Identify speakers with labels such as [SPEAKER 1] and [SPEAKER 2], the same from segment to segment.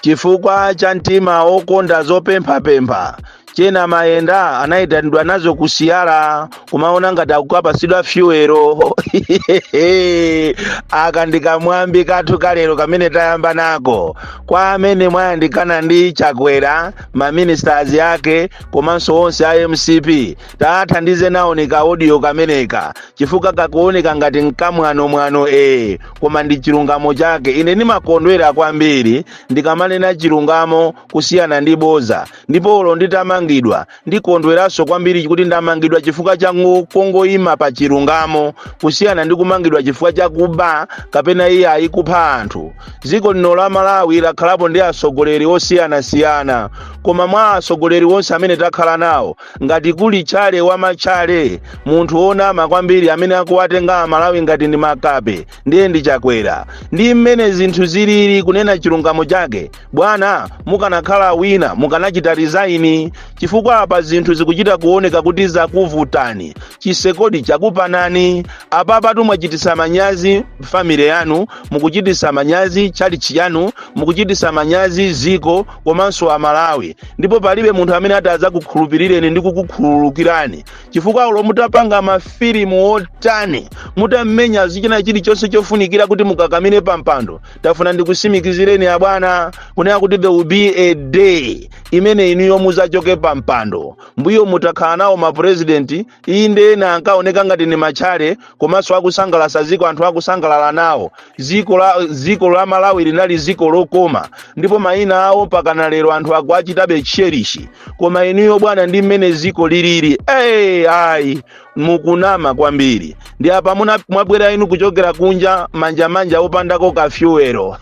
[SPEAKER 1] chifukwa cha mtima okonda zopempha chena mayenda anayitanidwa nazo kusiyala kumaona ngati akukapasidwa fyuwero aka ndikamwambi kathu kalero kamene tayamba nako kwa amene mwayandikana ndi Chakwera maministers yake komanso onse a MCP tathandize naoneka audio kameneka chifukwa kakuoneka ngati mkamwano koma ndi chilungamo chake. Ine ndimakondwera kwambiri ndikamanena chilungamo kusiyana ndi boza, ndipo olo nditamangidwa ndikondweranso kwambiri kuti ndamangidwa chifukwa cha kungoyima pa chilungamo kusiyana ndi kumangidwa chifukwa cha kuba kapena iye ayikupha anthu. Dziko lino la Malawi lakhalapo ndi atsogoleri osiyana-siyana, koma mwa atsogoleri onse amene takhala nawo ngati kuli chale wa machale munthu onama kwambiri amene akuwatenga Malawi ngati ndi makape ndiye ndi Chakwera. Ndi mmene zinthu zilili kunena chilungamo chake bwana mukanakhala wina mukanachita resign chifukwa apa zinthu zikuchita kuoneka kuti zakuvutani chisekodi chakupanani apapa tumwachitisa manyazi family yanu, mukuchitisa manyazi chalichi yanu, mukuchitisa manyazi ziko komanso a Malawi, ndipo palibe munthu amene ataza kukhulupirireni ndi kukukhululukirani chifukwa ulo mutapanga mafilimu otani mutammenya zichina chilichonse chofunikira kuti mukakamine pampando. Tafuna ndikusimikizireni ya bwana kunena kuti there will be a day imene inuyo muzachoke pampando. Mbuyo mutakhala nawo ma president inde na ankaoneka ngati ni machale komanso akusangalasa ziko anthu akusangalala nawo. Ziko la Malawi linali ziko lokoma ndipo maina awo pakana lero anthu akuachitabe cherishi, koma inuyo bwana ndi mmene ziko lilili ayi mukunama kwambiri. Ndi apa mwabwera inu kuchokera kunja manja opandako kafyuwero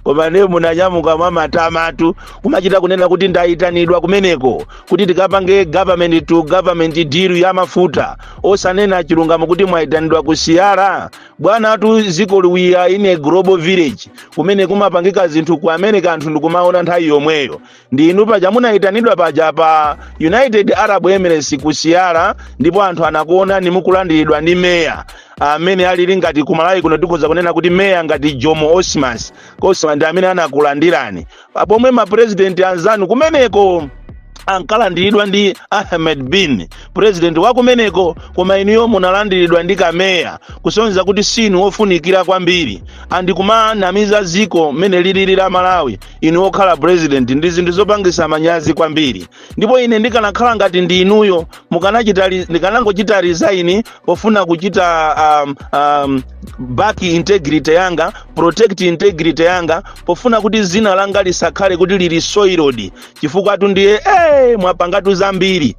[SPEAKER 1] koma ne munanyamuka mamatamatu kumachita kunena kuti ndayitanidwa kumeneko kuti ndikapange government to government deal ya mafuta osanena chilungamo kuti mwayitanidwa kusiyala bwana atu ziko liwiya in a global village kumene kumapangika zinthu ku America anthu ndikumaona nthawi yomweyo. Ndi inu paja munayitanidwa paja pa United Arab Emirates kusiyala ndipo anthu anakuona ni mukulandiridwa ndi meya amene alili ngati kumalawi kuno tikuza kunena kuti meya ngati Jomo Osmas ndi amene anakulandirani pomwe ma president anzanu kumeneko ankalandiridwa ndi Ahmed Bin president wa kumeneko, koma inuyo munalandiridwa ndi kameya kusonyeza kuti sinu ofunikira kwambiri andi kumanamiza ziko mene lilili la Malawi inu okhala president ndi zinthu zopangisa manyazi kwambiri. Ndipo ine ndikanakhala ngati ndi inuyo ndikanangochita resign pofuna kuchita back integrity yanga, protect integrity yanga, pofuna kuti zina langa lisakhale kuti lili soiled chifukwa atu ndiye mwapangatu zambiri.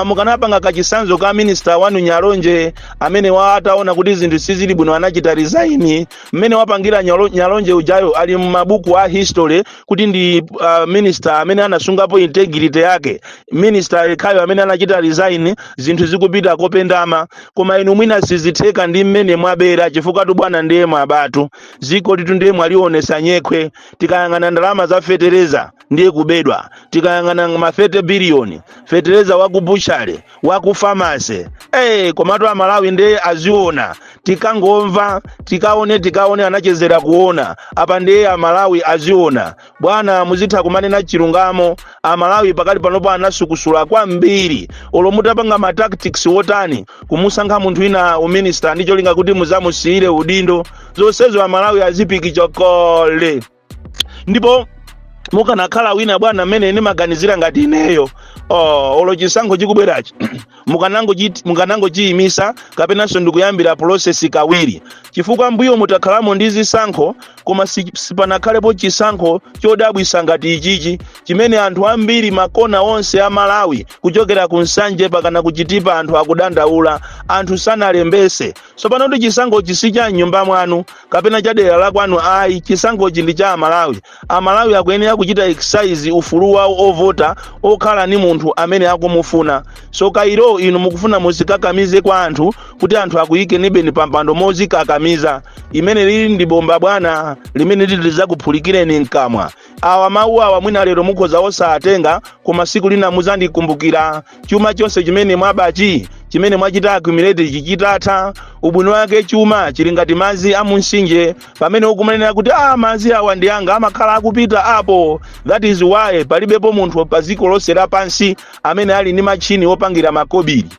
[SPEAKER 1] Mukanapanga kachisanzo ka minister wanu Nyalonje amene wataona kuti zinthu sizili bwino anachita resign, mmene wapangira Nyalonje ujayo ali mabuku a history kuti ndi minister amene anasungapo integrity yake, minister ekhayo amene anachita resign zinthu zikupita kopendama. Koma inu mwina sizitheka ndi mmene mwabera chifukwa tu bwana ndiye mwabatu ziko litu ndiye mwalionesa nyekwe. Tikayangana ndalama za fetereza ndiye kubedwa, tikayangana mafete bilioni fetereza waku bushale waku pharmacy komatu a Malawi ndiye aziona, tikangomva tikaone anachezera kuona apa ndiye a Malawi aziona. Bwana muzitha kumanena chilungamo a Malawi pakali panopo anasukusula kwambiri olo mutapanga ma tactics wotani kumusankha munthu ina uminister ndicho linga kuti muzamusiyire udindo zonsezo a Malawi azipiki chokole. Ndipo mukanakhala wina bwana mmene ni maganizira ngati ineyo olo chisankho chikubwerachi mukanango chiyimisa kapenanso ndikuyambira process kawiri chifukwa mbuyo mutakhalamo ndi zisankho koma sipanakhalepo chisankho chodabwisa ngati ichichi chimene anthu ambiri makona onse a Malawi kuchokera ku Nsanje pakana kuchitipa anthu akudandaula anthu sanalembese. Sopano ndi chisankho chisicha nyumba mwanu kapena chadera la kwanu ayi chisankho ndi cha a Malawi akuyenera kuchita exercise ufulu wawo ovota okhala ni munthu amene akumufuna. So kairo inu mukufuna muzikakamize kwa anthu kuti anthu akuyike nibeni pampando mozikakamiza imene lili ndi bomba bwana limene liliza kuphulikireni nkamwa. Awa mawu awa mwina lero mukhoza osatenga koma siku lina muzandikumbukira chuma chonse chimene mwabachi chimene mwachita accumulate chichitatha ubwino wake chuma chili ngati madzi amunsinje pamene ukumanena kuti madzi awa ndi anga amakhala akupita apo. That is why palibepo munthu pa dziko lonse lapansi amene ali ndi machini opangira makobiri.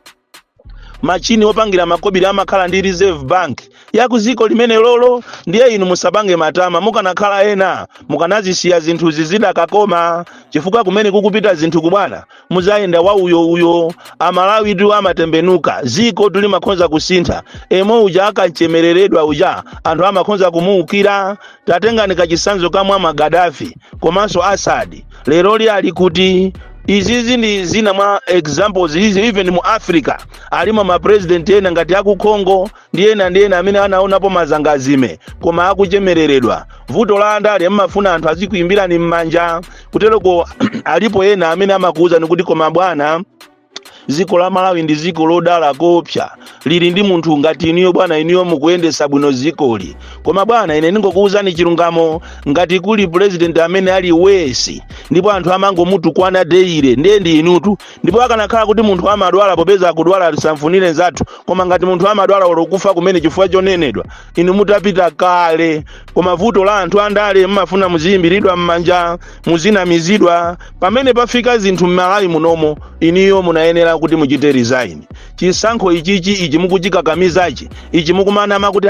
[SPEAKER 1] Machini opangira makobiri amakhala ndi Reserve Bank ya kuziko limene lolo. Ndiye inu musapange matama, mukanakhala ena mukanazisiya zinthu zidakakoma, chifukwa kumene kukupita zinthu kubwana muzayenda wa uyo Amalawi tu amatembenuka, ziko tuli makhonza kusintha. Emo uja akanchemereredwa uja anthu amakhonza kumuukira. Tatengani kachisanzo kamwa Gaddafi komanso Assad, lero li ali kuti izizi ndi zina mwa examples izi. Even mu Africa alimo ma president ena ngati aku Congo ndi ena amene anaonapo mazangazime koma akuchemereredwa. Vuto la andale mmafuna anthu azikuimbira ni mmanja kutereko alipo ena amene amakuuza nikuti koma bwana ziko la Malawi ndi ziko lodala kopya, lili ndi munthu ngati iniyo bwana, iniyo mukuyendesa bwino zikoli. Koma bwana ine ningokuuzani chilungamo ngati kuli president amene ali wesi ndipo anthu amangomutukwana deire ndi inutu. Ndipo akanakhala kuti munthu amadwala popeza akudwala alisamfunire nzathu, koma ngati munthu amadwala olokufa kumene chifukwa chonenedwa inu mutapita kale. Koma vuto la anthu andale mmafuna muziyimbiridwa mmanja, muzinamizidwa. Pamene pafika zinthu m'Malawi munomo iniyo munayenera kuti muchite resign. Chisankho ichi mukuchikakamizachi ichi mukumanama kuti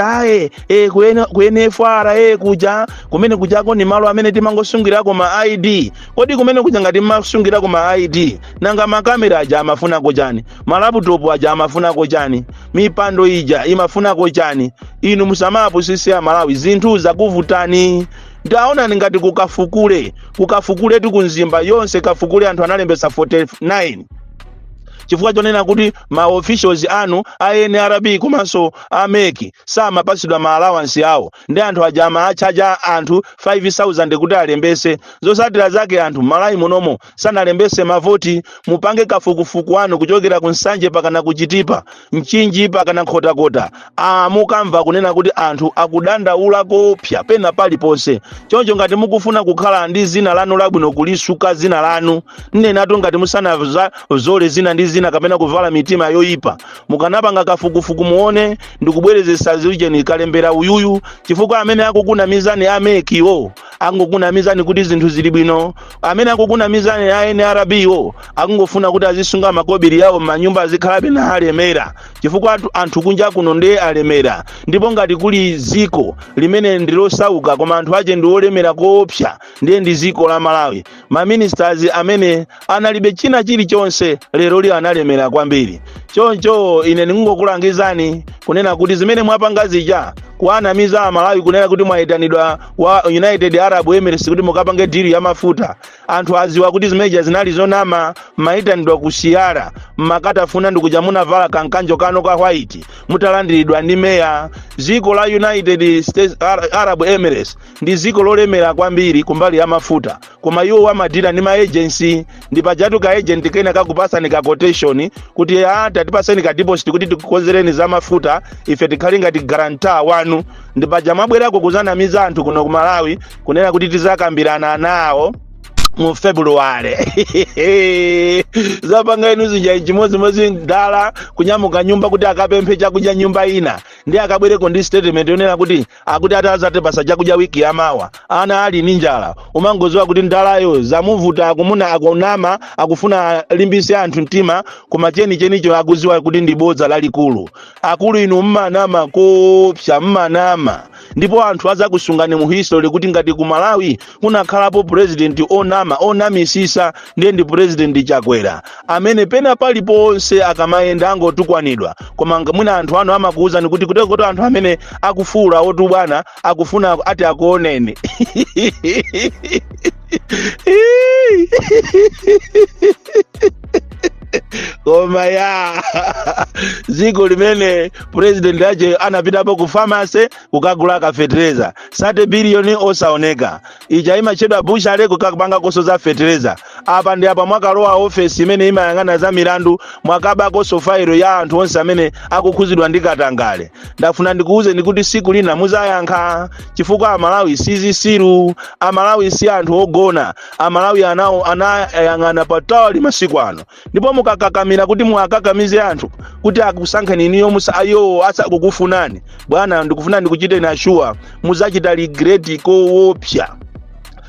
[SPEAKER 1] kuyene fara kuja kumene kujako ni malo amene timangosungirako ma ID. Kodi kumene kuja ngati mmasungirako ma ID nanga makamera aja amafunako chani, malaputopu aja amafunako chani, mipando ija imafunako chani? Inu musamapo sisi ya Malawi zinthu zakuvutani. Ndaona ngati kukafukule tikunzimba yonse kafukule anthu analembesa 49. Chifukwa chonena kuti ma officials anu ANRB komanso ameki samapasidwa ma allowance yawo, ndi anthu ajama achaja anthu 5000 kuti alembese. Zosatira zake anthu Malawi munomo sanalembese mavoti. Mupange kafukufuku anu kuchokera kunsanje pakana kuchitipa mchinji pakana nkhotakota. Mukamva kunena kuti anthu akudandaula kopya pena paliponse. Choncho ngati mukufuna kukhala ndi zina lanu labwino kulisuka zina lanu, nnenatu ngati musana zole zina ndi zina kapena kuvala mitima yoyipa, mukanapanga kafukufuku muone ndikubwerezesa zije kalembera uyuyu. Chifukwa amene akukuna mizani amekiwo akungokuna mizani kuti zinthu zili bwino, amene akukuna mizani ANRB akungofuna kuti azisunga makobiri yawo manyumba azikhalabe na alemera. Chifukwa anthu kunja kuno ndi alemera, ndipo ngati kuli ziko limene ndilosauka koma anthu ache ndi olemera kopya ndi ziko la Malawi. Ma ministers amene analibe china chilichonse lero li analemera kwambiri. Choncho ine ningokulangizani kunena kuti zimene mwapanga zija kuanamiza Malawi kunena kuti mwaitanidwa wa United Arab Emirates kuti mukapange deal ya mafuta. Anthu aziwa kuti zimeja zinali zonama, maitanidwa kusiyara makatafuna ndikuja munavala kankanjo kano ka white mutalandiridwa ndi meya. Ziko la United States Arab Emirates ndi ziko lolemera kwambiri kumbali ya mafuta, koma iwo amadira ndi ma agency. Ndi pajatu ka agent kena kakupasani ka quotation kuti tatipaseni ka deposit kuti tikukonzereni za mafuta ife tikhali ngati guarantor wanu. Ndi paja mabwerako kuzanamiza anthu kuno ku Malawi kunena kuti tizakambirana nawo mu February. Zapanga inu zinja chimodzi ndala kunyamuka nyumba kuti akapemphe chakudya nyumba ina, ndi akabwereko ndi statement yonena kuti atazate pasa chakudya wiki yamawa ana ali ninjala. Umangoziwa kuti ndalayo zamuvuta akumuna akunama akufuna limbise anthu mtima, koma chenicho akuziwa kuti ndi bodza lalikulu. Akulu inu mmanama kopya mmanama. Ndipo anthu azakusungani mu history kuti ngati ku Malawi kunakhalapo president onamisisa ndi president Chakwera amene pena paliponse akamayenda angotukwanidwa. Koma mwina anthu anu amakuuzani kuti kuteko anthu amene akufula otu bwana akufuna ati akuoneni. Koma ya ziko limene president aje anapitapo ku pharmacy kukagula ka fertilizer 30 billion osaoneka. Ija imachedwa bushale kukapanga koso za fertilizer. apa ndi apa mwakalowa ofesi imene imayang'ana za milandu mwakabako sofairo ya anthu onse amene akukhuzidwa ndi katangale. Ndafuna ndikuwuzeni kuti siku lina muzayankha, chifukwa Amalawi sizisiru, Amalawi si anthu ogona, Amalawi anayang'ana patali masiku ano. Ndipo mukakakamira kuti muakakamize anthu kuti akusankheni iniyo musayo asakukufunani, bwana ndikufuna ndikuchite na sure muzachita regret koopsa.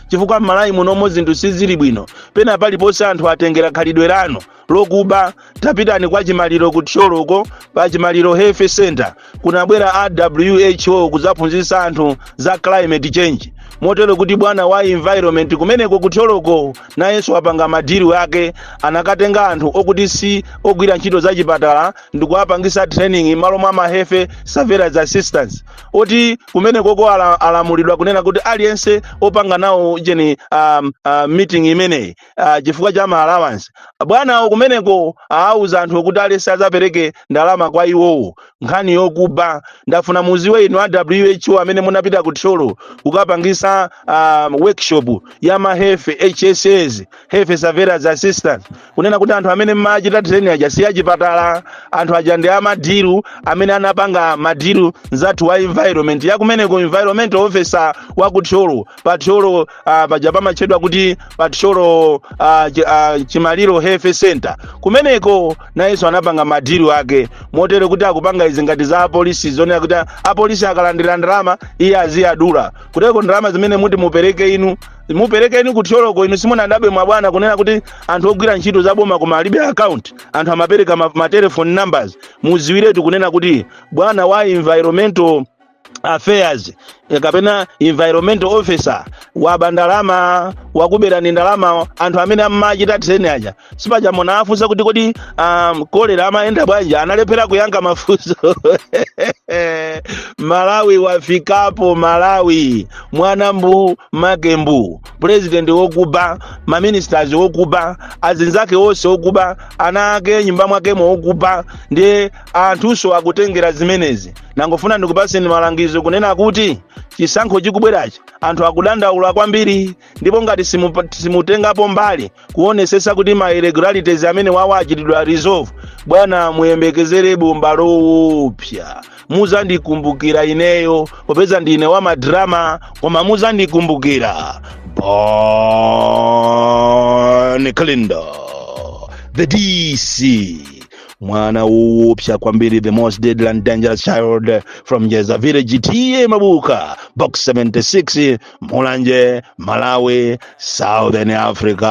[SPEAKER 1] Chifukwa Malawi munomo zinthu sizili bwino, pena paliponse anthu atengera khalidwe lano lokuba. Tapitani kwa Chimaliro kutcholoko, pa Chimaliro Health Center kunabwera a WHO kuzaphunzitsa anthu za climate change, motero kuti bwana wa environment kumeneko kutcholoko nayenso apanga madiri ake, anakatenga anthu okuti si ogwira ntchito za chipatala ndikuapangisa training malo mwa health surveillance assistance, oti kumeneko alamulidwa kunena kuti aliyense opanga nawo jeni meeting imeneyi chifukwa cha allowance. Bwana kumeneko auza anthu kuti alesa azapereke ndalama kwa iwowo, nkhani yokuba. Ndafuna muziwe inu a WHO amene munapita kutcholo kukapangisa workshop ya ma health HSS, health surveillance assistant, kunena kuti anthu amene machita training aja si achipatala, anthu aja ndi amadiru amene anapanga madiru zathu wa environment ya kumeneko environment officer wa kutcholo patcholo paja pamachedwa kuti patcholo Chimaliro Health Center kumeneko nayenso anapanga madiru ake, motero kuti akupanga izi ngati za apolisi zonena kuti apolisi akalandira ndalama iye aziyadula kuteko ndalama zimene muti mupereke inu kutcholoko inu simunadabe mwa bwana kunena kuti anthu ogwira ntchito zaboma koma alibe account, anthu amapereka ma telephone numbers. Muziwiretu kunena kuti bwana wa environmental affairs kapena environmental officer wa bandalama wakuberani ndalama anthu amene amachita training aja sipaja mona afunsa kuti kodi kolera amaenda bwanji, analephera kuyankha mafunso. Malawi wafikapo, Malawi mwanambu makembu, president wokuba, ma ministers wokuba, azinzake wose wokuba, ana ake nyumba mwakemo wokuba, ndi anthuso akutengera zimenezi. Nangofuna ndikupaseni malangizo kunena kuti chisankho chikubwerachi anthu akudandaula kwambiri, ndipo ngati simutengapo mbali kuonesesa kuti ma irregularities amene wawachitidwa resolve, bwana muyembekezere bomba loopsa. Muzandikumbukira ineyo popeza ndine wa madrama, koma muzandikumbukira Bon Klindo the DC, mwana woopsa kwambiri, the most deadly and dangerous child from Jeza Village, TM Mabuka, Box 76, Mulanje, Malawi, Southern Africa.